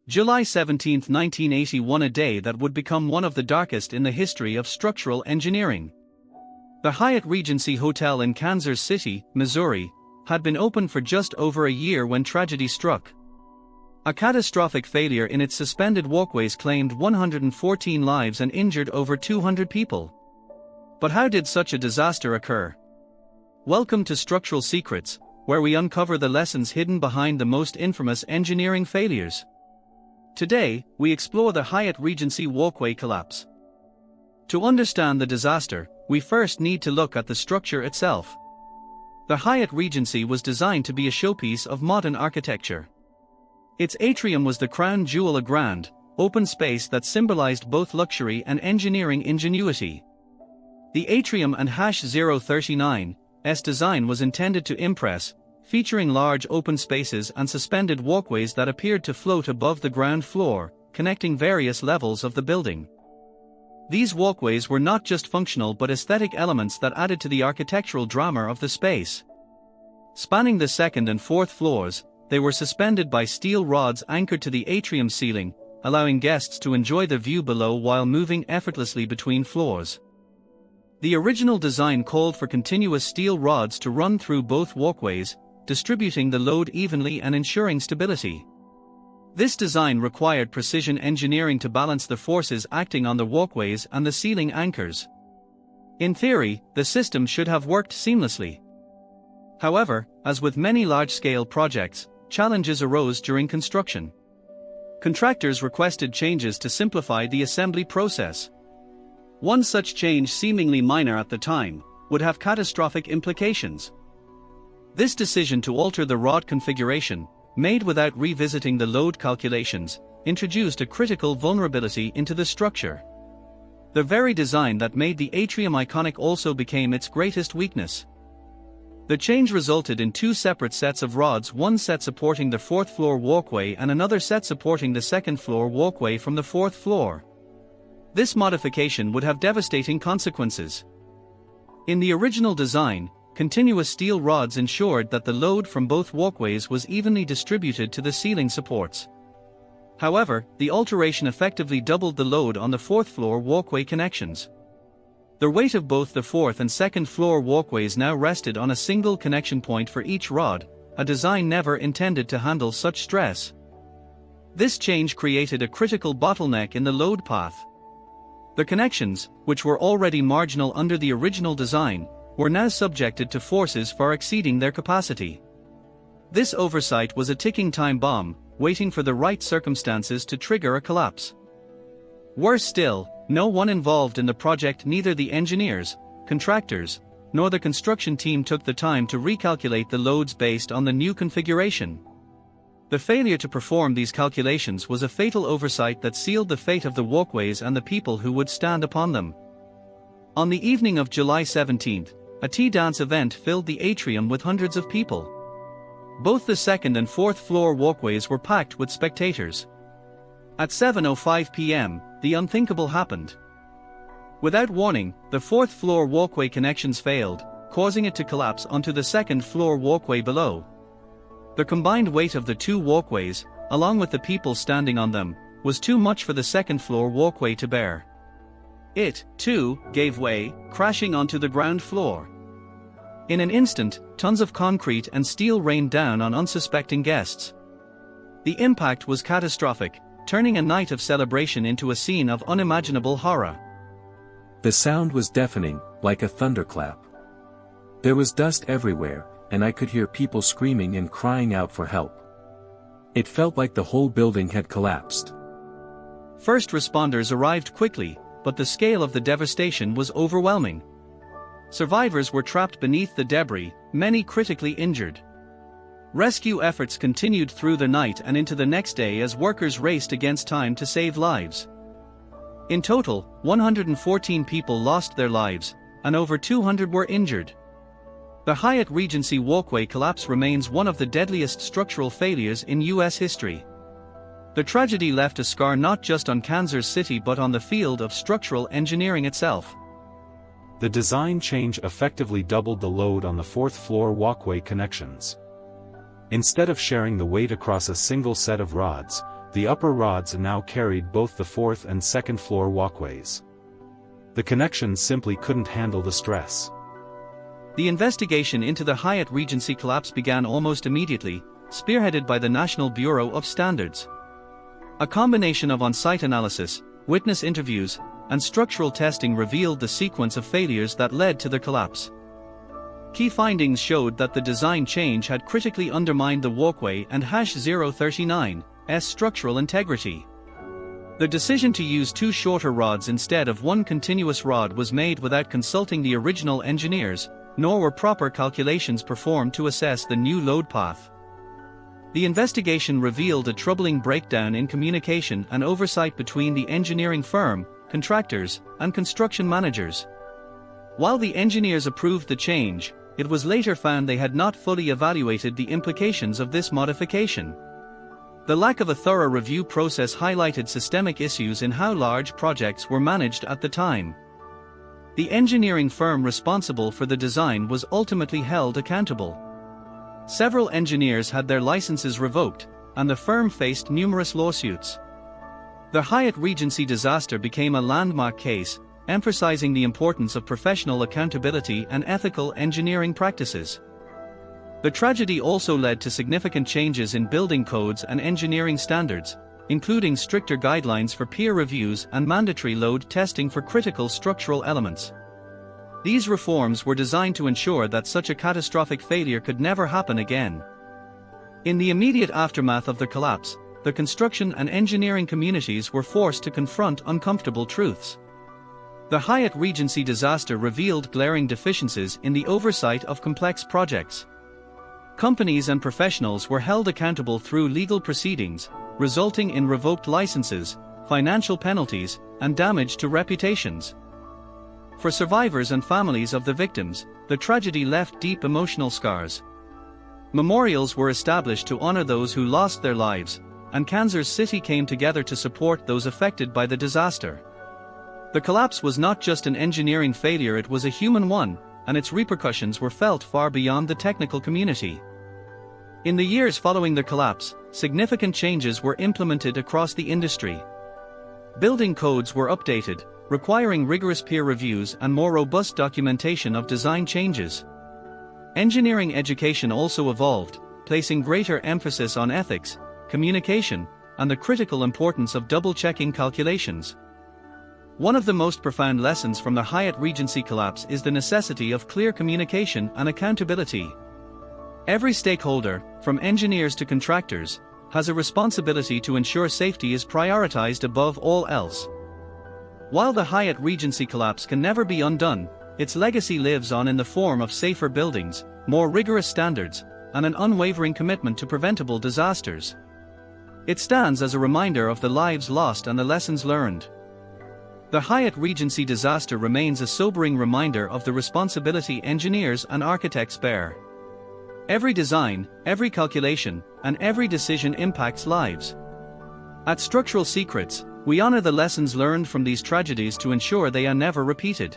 July 17, 1981, a day that would become one of the darkest in the history of structural engineering. The Hyatt Regency Hotel in Kansas City, Missouri, had been open for just over a year when tragedy struck. A catastrophic failure in its suspended walkways claimed 114 lives and injured over 200 people. But how did such a disaster occur? Welcome to Structural Secrets, where we uncover the lessons hidden behind the most infamous engineering failures. Today, we explore the Hyatt Regency Walkway Collapse. To understand the disaster, we first need to look at the structure itself. The Hyatt Regency was designed to be a showpiece of modern architecture. Its atrium was the crown jewel, a grand, open space that symbolized both luxury and engineering ingenuity. The atrium and #039's design was intended to impress, featuring large open spaces and suspended walkways that appeared to float above the ground floor, connecting various levels of the building. These walkways were not just functional but aesthetic elements that added to the architectural drama of the space. Spanning the second and fourth floors, they were suspended by steel rods anchored to the atrium ceiling, allowing guests to enjoy the view below while moving effortlessly between floors. The original design called for continuous steel rods to run through both walkways, distributing the load evenly and ensuring stability. This design required precision engineering to balance the forces acting on the walkways and the ceiling anchors. In theory, the system should have worked seamlessly. However, as with many large-scale projects, challenges arose during construction. Contractors requested changes to simplify the assembly process. One such change, seemingly minor at the time, would have catastrophic implications. This decision to alter the rod configuration, made without revisiting the load calculations, introduced a critical vulnerability into the structure. The very design that made the atrium iconic also became its greatest weakness. The change resulted in two separate sets of rods, one set supporting the fourth floor walkway and another set supporting the second floor walkway from the fourth floor. This modification would have devastating consequences. In the original design, continuous steel rods ensured that the load from both walkways was evenly distributed to the ceiling supports. However, the alteration effectively doubled the load on the fourth floor walkway connections. The weight of both the fourth and second floor walkways now rested on a single connection point for each rod, a design never intended to handle such stress. This change created a critical bottleneck in the load path. The connections, which were already marginal under the original design, were now subjected to forces far exceeding their capacity. This oversight was a ticking time bomb, waiting for the right circumstances to trigger a collapse. Worse still, no one involved in the project, neither the engineers, contractors, nor the construction team, took the time to recalculate the loads based on the new configuration. The failure to perform these calculations was a fatal oversight that sealed the fate of the walkways and the people who would stand upon them. On the evening of July 17th, a tea dance event filled the atrium with hundreds of people. Both the second and fourth floor walkways were packed with spectators. At 7:05 p.m., the unthinkable happened. Without warning, the fourth floor walkway connections failed, causing it to collapse onto the second floor walkway below. The combined weight of the two walkways, along with the people standing on them, was too much for the second floor walkway to bear. It, too, gave way, crashing onto the ground floor. In an instant, tons of concrete and steel rained down on unsuspecting guests. The impact was catastrophic, turning a night of celebration into a scene of unimaginable horror. The sound was deafening, like a thunderclap. There was dust everywhere, and I could hear people screaming and crying out for help. It felt like the whole building had collapsed. First responders arrived quickly, but the scale of the devastation was overwhelming. Survivors were trapped beneath the debris, many critically injured. Rescue efforts continued through the night and into the next day as workers raced against time to save lives. In total, 114 people lost their lives, and over 200 were injured. The Hyatt Regency Walkway Collapse remains one of the deadliest structural failures in U.S. history. The tragedy left a scar not just on Kansas City but on the field of structural engineering itself. The design change effectively doubled the load on the fourth-floor walkway connections. Instead of sharing the weight across a single set of rods, The upper rods now carried both the fourth and second floor walkways. The connections simply couldn't handle the stress. The investigation into the Hyatt Regency collapse began almost immediately, spearheaded by the National Bureau of Standards. A combination of on-site analysis, witness interviews, and structural testing revealed the sequence of failures that led to the collapse. Key findings showed that the design change had critically undermined the walkway and H039's structural integrity. The decision to use two shorter rods instead of one continuous rod was made without consulting the original engineers, nor were proper calculations performed to assess the new load path. The investigation revealed a troubling breakdown in communication and oversight between the engineering firm, contractors, and construction managers. While the engineers approved the change, it was later found they had not fully evaluated the implications of this modification. The lack of a thorough review process highlighted systemic issues in how large projects were managed at the time. The engineering firm responsible for the design was ultimately held accountable. Several engineers had their licenses revoked, and the firm faced numerous lawsuits. The Hyatt Regency disaster became a landmark case, emphasizing the importance of professional accountability and ethical engineering practices. The tragedy also led to significant changes in building codes and engineering standards, including stricter guidelines for peer reviews and mandatory load testing for critical structural elements. These reforms were designed to ensure that such a catastrophic failure could never happen again. In the immediate aftermath of the collapse, the construction and engineering communities were forced to confront uncomfortable truths. The Hyatt Regency disaster revealed glaring deficiencies in the oversight of complex projects. Companies and professionals were held accountable through legal proceedings, resulting in revoked licenses, financial penalties, and damage to reputations. For survivors and families of the victims, the tragedy left deep emotional scars. Memorials were established to honor those who lost their lives, and Kansas City came together to support those affected by the disaster. The collapse was not just an engineering failure, it was a human one, and its repercussions were felt far beyond the technical community. In the years following the collapse, significant changes were implemented across the industry. Building codes were updated, requiring rigorous peer reviews and more robust documentation of design changes. Engineering education also evolved, placing greater emphasis on ethics, communication, and the critical importance of double-checking calculations. One of the most profound lessons from the Hyatt Regency collapse is the necessity of clear communication and accountability. Every stakeholder, from engineers to contractors, has a responsibility to ensure safety is prioritized above all else. While the Hyatt Regency collapse can never be undone, its legacy lives on in the form of safer buildings, more rigorous standards, and an unwavering commitment to preventable disasters. It stands as a reminder of the lives lost and the lessons learned. The Hyatt Regency disaster remains a sobering reminder of the responsibility engineers and architects bear. Every design, every calculation, and every decision impacts lives. At Structural Secrets, we honor the lessons learned from these tragedies to ensure they are never repeated.